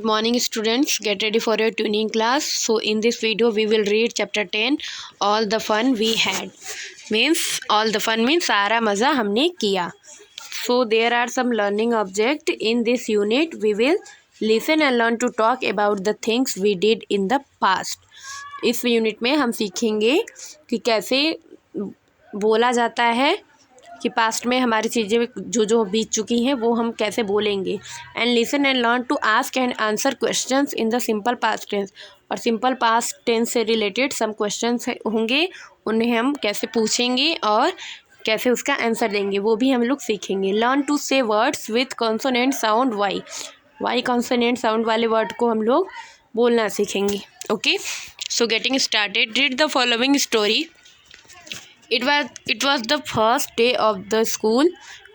Good morning students, get ready for your tuning class. So in this video we will read chapter 10 all the fun we had. Means all the fun means सारा मज़ा हमने किया. So there are some learning object in this unit. We will listen and learn to talk about the things we did in the past. इस unit में हम सीखेंगे कि कैसे बोला जाता है कि पास्ट में हमारी चीज़ें जो बीत चुकी हैं वो हम कैसे बोलेंगे. And listen and learn to ask and answer questions in the simple past tense. और सिंपल पास्ट टेंस से रिलेटेड सम क्वेश्चंस होंगे, उन्हें हम कैसे पूछेंगे और कैसे उसका आंसर देंगे वो भी हम लोग सीखेंगे. Learn to say words with consonant sound Y consonant sound वाले वर्ड को हम लोग बोलना सीखेंगे. Okay, so getting started. Read the following story. It was the first day of the school.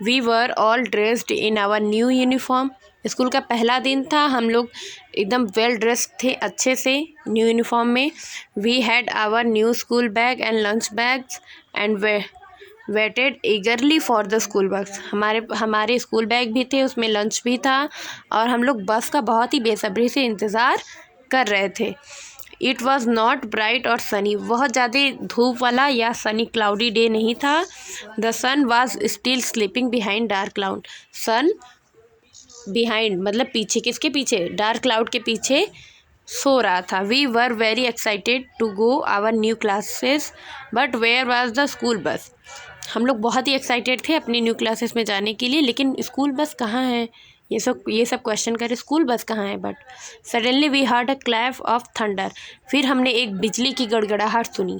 We were all dressed in our new uniform. School का पहला दिन था, हम लोग एकदम वेल ड्रेस्ड थे अच्छे से न्यू यूनिफॉर्म में. We had our new school bag and lunch bags and waited eagerly for the school bus. हमारे स्कूल बैग भी थे, उसमें लंच भी था और हम लोग बस का बहुत ही बेसब्री से इंतज़ार कर रहे थे. इट वॉज़ नॉट ब्राइट और सनी. बहुत ज़्यादा धूप वाला या सनी क्लाउडी डे नहीं था. The sun was still sleeping behind dark cloud. Sun behind मतलब पीछे, किसके पीछे? डार्क क्लाउड के पीछे सो रहा था. We were very excited to go our new classes but where was the school bus. हम लोग बहुत ही एक्साइटेड थे अपनी न्यू क्लासेस में जाने के लिए, लेकिन स्कूल बस कहाँ है? ये सब क्वेश्चन करे स्कूल बस कहाँ है. But suddenly we heard a clap of thunder. फिर हमने एक बिजली की गड़गड़ाहट सुनी.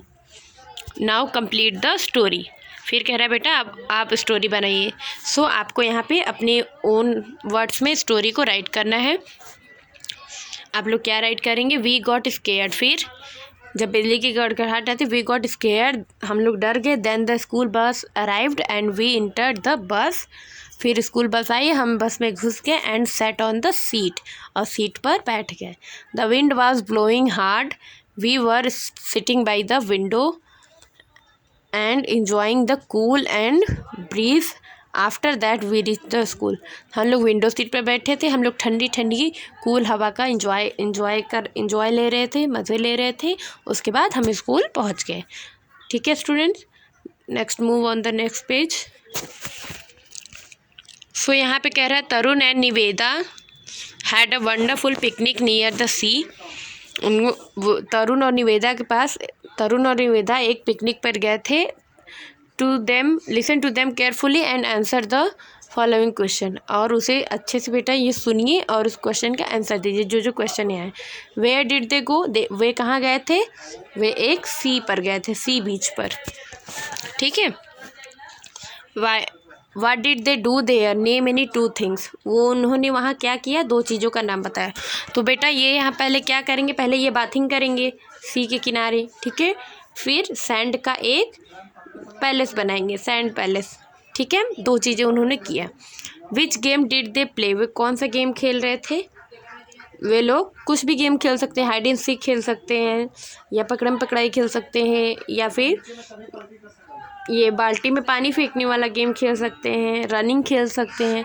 Now complete the story. फिर कह रहा है बेटा आप स्टोरी बनाइए. सो आपको यहाँ पे अपने ओन वर्ड्स में स्टोरी को राइट करना है. आप लोग क्या राइट करेंगे? We got scared. फिर जब बिजली की गड़गड़ाहट आती, वी गॉट स्केयर्ड, हम लोग डर गए. Then the school bus arrived and we entered the bus. फिर स्कूल बस आई, हम बस में घुस गए. And sat on the seat, और सीट पर बैठ गए. The wind was blowing hard. We were sitting by the window and enjoying the cool and breeze. After that we reach the school. हम लोग विंडो सीट पर बैठे थे, हम लोग ठंडी ठंडी कूल हवा का इंजॉय ले रहे थे, मज़े ले रहे थे. उसके बाद हम स्कूल पहुंच गए. ठीक है students, next move on the next page. So यहाँ पे कह रहा है Tarun and Niveda had a wonderful picnic near the sea. Tarun और निवेदा एक पिकनिक पर गए थे. Listen to them carefully and answer the following question. और उसे अच्छे से बेटा ये सुनिए और उस क्वेश्चन का आंसर दीजिए जो क्वेश्चन है. वेयर डिड दे गो. वे कहाँ गए थे? वे एक सी पर गए थे, सी बीच पर. ठीक है. What did they do there? Name any two things. वो उन्होंने वहाँ क्या किया? दो चीज़ों का नाम बताया. तो बेटा ये यहाँ पहले क्या करेंगे? पहले ये बाथिंग करेंगे सी के किनारे. ठीक है. फिर सैंड का एक पैलेस बनाएंगे, सैंड पैलेस. ठीक है. दो चीज़ें उन्होंने किया. Which game did they play. वे कौन सा गेम खेल रहे थे? वे लोग कुछ भी गेम खेल सकते हैं. हाइड एंड सीक खेल सकते हैं, या पकड़म पकड़ाई खेल सकते हैं, या फिर ये बाल्टी में पानी फेंकने वाला गेम खेल सकते हैं, रनिंग खेल सकते हैं.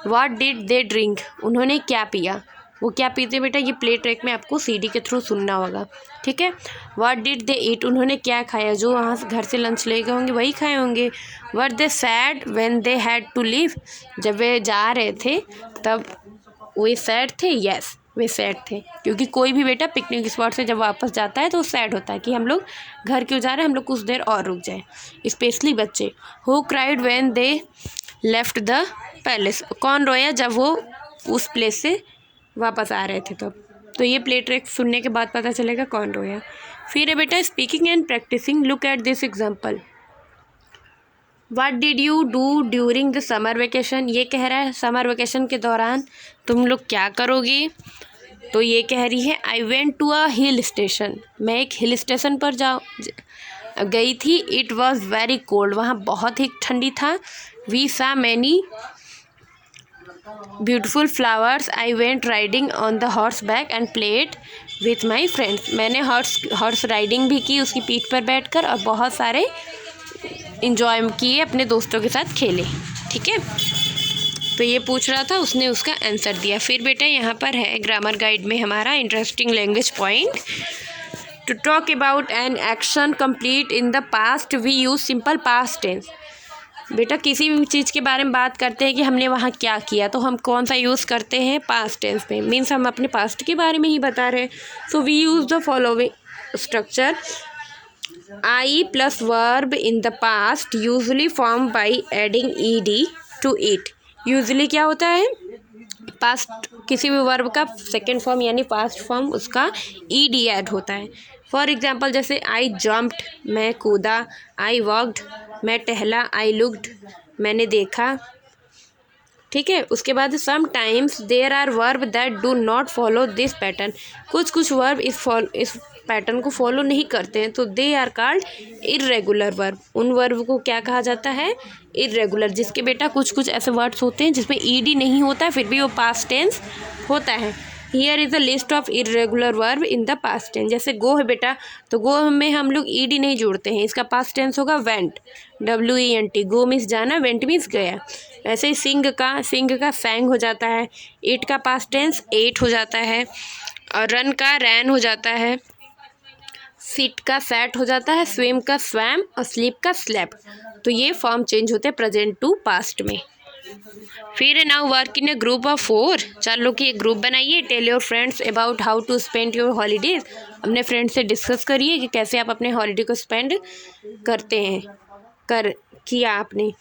What did they drink. उन्होंने क्या पिया? वो क्या पीते बेटा? ये प्ले ट्रैक में आपको सीडी के थ्रू सुनना होगा. ठीक है. व्हाट डिड दे ईट. उन्होंने क्या खाया? जो वहाँ से घर से लंच ले गए होंगे वही खाए होंगे. Were they sad when they had to leave. जब वे जा रहे थे तब वे सैड थे. यस, वे सैड थे, क्योंकि कोई भी बेटा पिकनिक स्पॉट से जब वापस जाता है तो सैड होता है कि हम लोग घर क्यों जा रहे हैं, हम लोग कुछ देर और रुक जाए. स्पेशली बच्चे. Who cried when they left the palace. कौन रोया जब वो उस प्लेस से वापस आ रहे थे तब. तो ये प्ले ट्रैक सुनने के बाद पता चलेगा कौन रोया. फिर है बेटा speaking and practising. Look at this example. What did you do during the summer vacation. ये कह रहा है समर वेकेशन के दौरान तुम लोग क्या करोगे. तो ये कह रही है I went to a hill station. मैं एक हिल स्टेशन पर गई थी. It was very cold. वहाँ बहुत ही ठंडी था. We saw many beautiful flowers. I went riding on the horse back and played with my friends. मैंने हॉर्स राइडिंग भी की, उसकी पीठ पर बैठकर, और बहुत सारे इंजॉय किए, अपने दोस्तों के साथ खेले. ठीक है. तो ये पूछ रहा था, उसने उसका आंसर दिया। फिर बेटा यहाँ पर है ग्रामर गाइड में हमारा interesting language point. To talk about an action complete in the past we use simple past tense. बेटा किसी भी चीज़ के बारे में बात करते हैं कि हमने वहाँ क्या किया, तो हम कौन सा यूज़ करते हैं, पास्ट टेंस में। मीन्स हम अपने पास्ट के बारे में ही बता रहे हैं। So we use the following structure. I plus verb in the past usually form by adding ed to it. Usually क्या होता है, पास्ट किसी भी वर्ब का सेकेंड फॉर्म यानी पास्ट फॉर्म उसका ed ऐड होता है। फॉर एग्जाम्पल जैसे आई जम्प्ड, मैं कूदा, आई वॉक्ड, मैं टहला, आई लुक्ड, मैंने देखा। ठीक है, उसके बाद sometimes there are verb that do not follow this pattern. कुछ वर्ब इस पैटर्न को फॉलो नहीं करते हैं, तो they are called irregular verb. उन वर्ब को क्या कहा जाता है, इर्रेगुलर, जिसके बेटा कुछ ऐसे वर्ड्स होते हैं जिसमें ed नहीं होता है फिर भी वो पास्ट टेंस होता है। Here is a list of irregular verb in the past tense. जैसे गो है बेटा, तो गो में हम लोग ed नहीं जोड़ते हैं, इसका पास्ट टेंस होगा वेंट, went। गो मीन्स जाना, वेंट मीन्स गया। ऐसे ही सिंग का सैंग हो जाता है, इट का पास्ट टेंस एट हो जाता है, और रन का रैन हो जाता है, सिट का सैट हो जाता है, स्विम का स्वैम, और स्लीप का स्लेप्ट। तो ये फॉर्म चेंज होते हैं प्रेजेंट टू पास्ट में। फिर now work in a group of 4। 4 लोग की एक ग्रुप बनाइए। Tell your friends about how to spend your holidays. अपने फ्रेंड्स से डिस्कस करिए कि कैसे आप अपने हॉलीडे को स्पेंड करते हैं, किया आपने।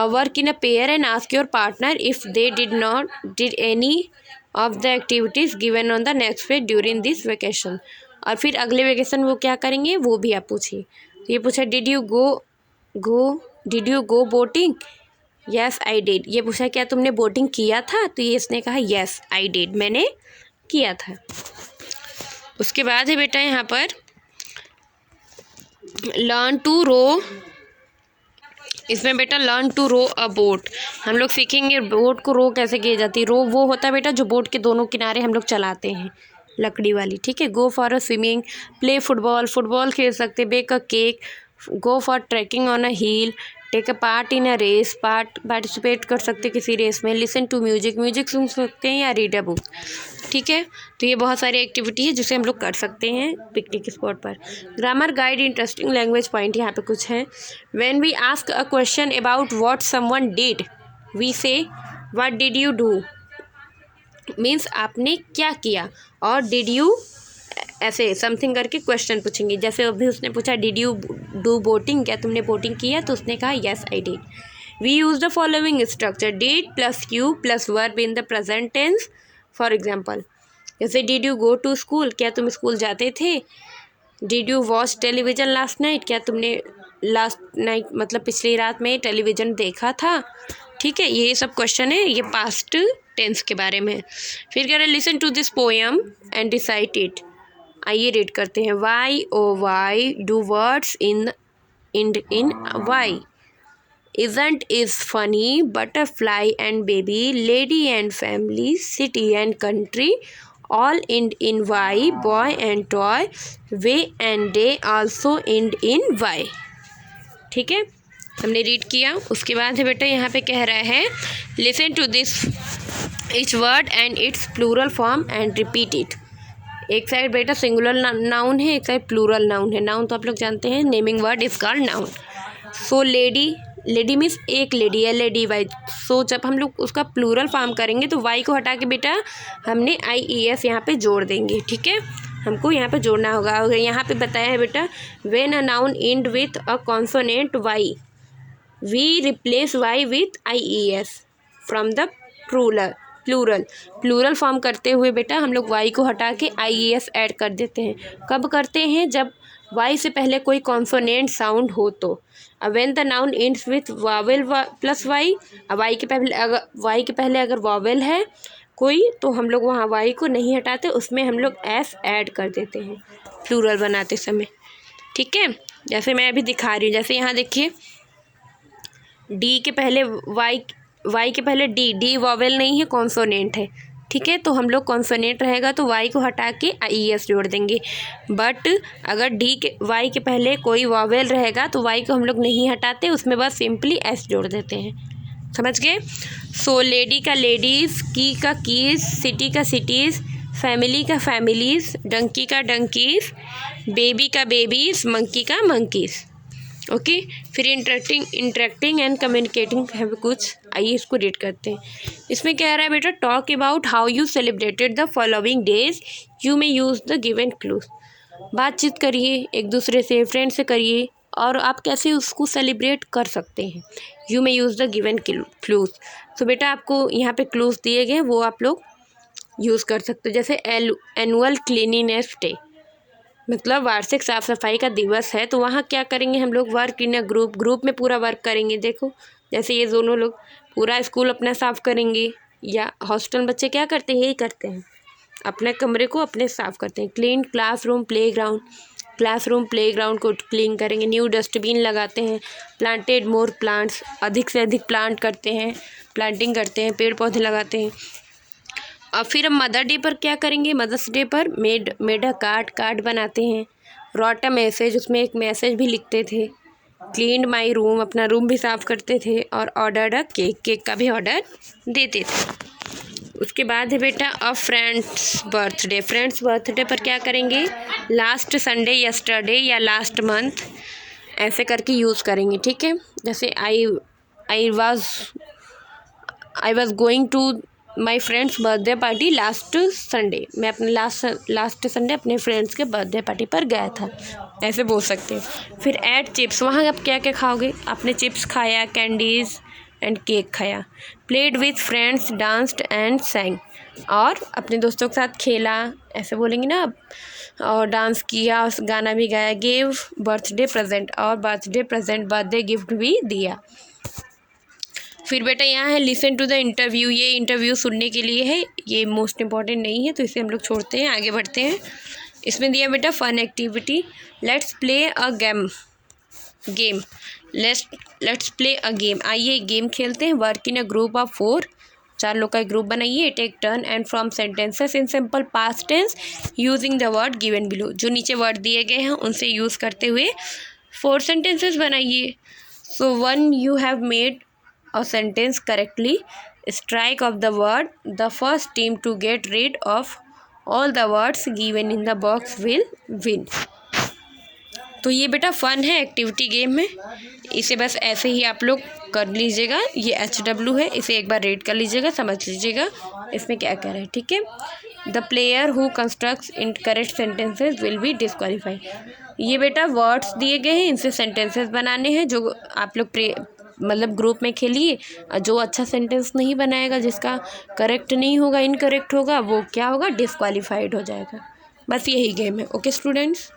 Work in a pair and ask your partner if they did any of the activities given on the next page during this vacation. और फिर अगले वेकेशन वो क्या करेंगे वो भी आप पूछिए। तो ये पूछा did you go boating, yes I did. ये पूछा क्या तुमने बोटिंग किया था, तो ये इसने कहा येस आई डिड, मैंने किया था। उसके बाद है बेटा यहाँ पर लर्न टू रो। इसमें बेटा learn to row a boat, हम लोग सीखेंगे बोट को रो कैसे की जाती है। रो वो होता है बेटा जो बोट के दोनों किनारे हम लोग चलाते हैं, लकड़ी वाली। ठीक है, go for a swimming, play football खेल सकते, bake a cake, go for trekking on a hill, take a part in a race, participate कर सकते किसी रेस में, लिसन टू म्यूजिक सुन सकते हैं, या रीड अ बुक। ठीक है, तो ये बहुत सारी एक्टिविटी है जिसे हम लोग कर सकते हैं पिकनिक स्पॉट पर। Grammar guide interesting language point यहाँ पे कुछ है। When we ask a question about what someone did we say what did you do, means आपने क्या किया, और डिड यू ऐसे समथिंग करके क्वेश्चन पूछेंगे। जैसे अभी उसने पूछा डिड यू डू बोटिंग, क्या तुमने बोटिंग किया, तो उसने कहा yes I did. We use the following structure did plus you plus verb in the present tense. For example जैसे did you go to school, क्या तुम स्कूल जाते थे। Did you watch television last night, क्या तुमने last night मतलब पिछली रात में टेलीविज़न देखा था। ठीक है, ये सब क्वेश्चन है, ये पास्ट टेंस के बारे में। फिर कह रहे listen to this poem and recite it. आइए रीड करते हैं। Why oh why do words in Y, isn't is funny, butterfly and baby, lady and family, city and country, all end in y, boy and toy, way and day also end in y। ठीक है, हमने read किया। उसके बाद है बेटा यहाँ पे कह रहा है listen to this each word and its plural form and repeat it। एक साइड बेटा सिंगुलर नाउन है, एक साइड प्लूरल नाउन है। नाउन तो आप लोग जानते हैं, naming word is called noun. So lady means एक लेडी है, लेडी वाई। सो जब हम लोग उसका प्लूरल फॉर्म करेंगे तो वाई को हटा के बेटा हमने IES यहाँ पे जोड़ देंगे। ठीक है, हमको यहाँ पे जोड़ना होगा। और यहाँ पे बताया है बेटा when a noun end with a consonant Y we replace Y with IES from the plural form करते हुए बेटा हम लोग वाई को हटा के IES ऐड कर देते हैं। कब करते हैं, जब वाई से पहले कोई कॉन्सोनेंट साउंड हो तो। When the noun ends with vowel plus Y, Y के पहले अगर वावेल है कोई तो हम लोग वहाँ वाई को नहीं हटाते, उसमें हम लोग एस ऐड कर देते हैं प्लूरल बनाते समय। ठीक है, जैसे मैं अभी दिखा रही हूँ, जैसे यहाँ देखिए डी के पहले वाई के पहले डी वावेल नहीं है, कॉन्सोनेंट है। ठीक है, तो हम लोग कॉन्सोनेंट रहेगा तो वाई को हटा के IES जोड़ देंगे। बट अगर वाई के पहले कोई वावेल रहेगा तो वाई को हम लोग नहीं हटाते, उसमें बस सिंपली एस जोड़ देते हैं। समझ गए। सो लेडी का लेडीज़, की का कीज, सिटी का सिटीज़, फैमिली का फैमिलीज़, डंकी का डंकीज़, बेबी का बेबीज़, मंकी का मंकीज़। ओके, फिर इंटरेक्टिंग एंड कम्युनिकेटिंग है कुछ, आइए इसको रीड करते हैं। इसमें कह रहा है बेटा, talk about how you celebrated the following days, you may use the given clues. बातचीत करिए एक दूसरे से, फ्रेंड से करिए, और आप कैसे उसको सेलिब्रेट कर सकते हैं। You may use the given clues. तो बेटा आपको यहाँ पे क्लूज दिए गए हैं, वो आप लोग यूज़ कर सकते हो। जैसे एनुअल क्लीनिनेस डे, मतलब वार्षिक साफ सफाई का दिवस है, तो वहाँ क्या करेंगे हम लोग, वर्क इन अ ग्रुप में पूरा वर्क करेंगे। देखो जैसे ये दोनों लोग पूरा स्कूल अपना साफ़ करेंगे, या हॉस्टल बच्चे क्या करते हैं, यही करते हैं, अपने कमरे को अपने साफ़ करते हैं। क्लीन क्लासरूम प्लेग्राउंड को क्लीन करेंगे। न्यू डस्टबिन लगाते हैं। प्लांटेड मोर प्लांट्स, अधिक से अधिक प्लांट करते हैं, प्लांटिंग करते हैं, पेड़ पौधे लगाते हैं। और फिर हम मदर डे पर क्या करेंगे, मदर्स डे पर मेड अ कार्ड बनाते हैं। रॉट अ मैसेज, उसमें एक मैसेज भी लिखते थे। क्लीन्ड माई रूम, अपना रूम भी साफ़ करते थे। और ऑर्डर्ड अ केक का भी ऑर्डर देते थे। उसके बाद है बेटा अ फ्रेंड्स बर्थडे पर क्या करेंगे, लास्ट संडे, यस्टरडे या लास्ट मंथ, ऐसे करके यूज़ करेंगे। ठीक है, जैसे I was going to my friend's birthday party last Sunday, मैं अपने लास्ट संडे अपने फ्रेंड्स के बर्थडे पार्टी पर गया था, ऐसे बोल सकते हो। फिर ऐट चिप्स, वहाँ आप क्या क्या खाओगे, आपने चिप्स खाया, कैंडीज़ एंड केक खाया। Played with friends, danced and सैंग, और अपने दोस्तों के साथ खेला, ऐसे बोलेंगे ना आप, और डांस किया, गाना भी गाया। गिव बर्थडे प्रेजेंट, और बर्थडे गिफ्ट भी दिया। फिर बेटा यहाँ है लिसन टू द इंटरव्यू, ये इंटरव्यू सुनने के लिए है, ये मोस्ट इम्पॉर्टेंट नहीं है, तो इसे हम लोग छोड़ते हैं, आगे बढ़ते हैं। इसमें दिया बेटा fun activity, let's play a game, let's play a game, आइए गेम खेलते हैं। Work in a group of 4, 4 लोग का एक ग्रुप बनाइए। Take turn and from sentences in simple past tense using the word given below, जो नीचे word दिए गए हैं उनसे यूज़ करते हुए 4 सेंटेंसेस बनाइए। सो 1 you have made a sentence correctly, strike of the word, the first team to get rid of all the words given in the box will win। तो ये बेटा फन है, एक्टिविटी गेम है, इसे बस ऐसे ही आप लोग कर लीजिएगा। ये HW है, इसे एक बार रीड कर लीजिएगा, समझ लीजिएगा इसमें क्या कह रहा है। ठीक है, the player who constructs incorrect sentences will be disqualify. ये बेटा वर्ड्स दिए गए हैं, इनसे सेंटेंसेस बनाने हैं, जो आप लोग मतलब ग्रुप में खेलिए। जो अच्छा सेंटेंस नहीं बनाएगा, जिसका करेक्ट नहीं होगा, इनकरेक्ट होगा, वो क्या होगा, डिस्क्वालीफाइड हो जाएगा। बस यही गेम है। Okay students.